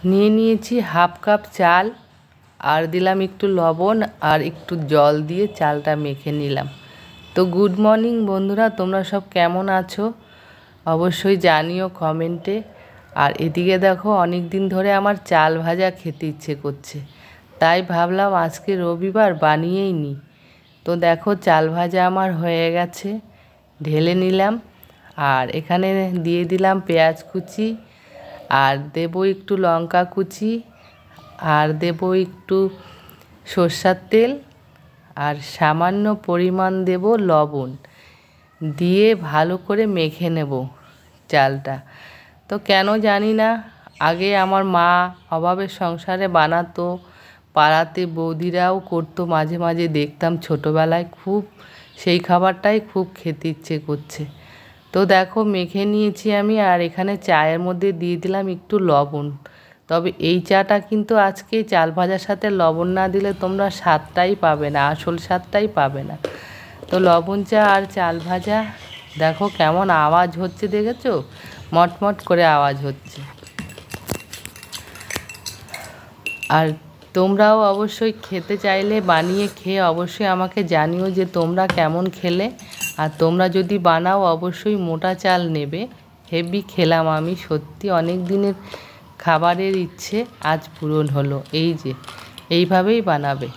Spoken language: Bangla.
নিয়ে নিয়েছি হাফ কাপ চাল, আর দিলাম একটু লবণ আর একটু জল দিয়ে চালটা মেখে নিলাম। তো গুড মর্নিং বন্ধুরা, তোমরা সব কেমন আছো অবশ্যই জানিও কমেন্টে। আর এদিকে দেখো, অনেক দিন ধরে আমার চাল ভাজা খেতে ইচ্ছে করছে, তাই ভাবলাম আজকে রবিবার বানিয়েই নিই। তো দেখো, চাল ভাজা আমার হয়ে গেছে, ঢেলে নিলাম। আর এখানে দিয়ে দিলাম পেঁয়াজ কুচি, আর দেবো একটু লঙ্কা কুচি, আর দেবো একটু সর্ষের তেল, আর সামান্য পরিমাণ দেব লবণ, দিয়ে ভালো করে মেখে নেব চালটা। তো কেন জানি না, আগে আমার মা অভাবের সংসারে বানাতো, পাড়াতে বৌদিরাও করতো, মাঝে মাঝে দেখতাম ছোটোবেলায়, খুব সেই খাবারটাই খুব খেতে ইচ্ছে করছে। তো দেখো, মেখে নিয়েছি আমি, আর এখানে চায়ের মধ্যে দিয়ে দিলাম একটু লবণ। তবে এই চাটা কিন্তু আজকে চাল ভাজার সাথে লবণ না দিলে তোমরা স্বাদটাই পাবে না, আসল স্বাদটাই পাবে না। তো লবণ চা আর চাল ভাজা, দেখো কেমন আওয়াজ হচ্ছে, দেখেছো? মটমট করে আওয়াজ হচ্ছে। আর তোমরাও অবশ্যই খেতে চাইলে বানিয়ে খেয়ে অবশ্যই আমাকে জানিও যে তোমরা কেমন খেলে। আর তোমরা যদি বানাও অবশ্যই মোটা চাল নেবে। হেভি খেলাম আমি, সত্যি অনেক দিনের খাবারের ইচ্ছে আজ পূরণ হলো। এই যে এইভাবেই বানাবে।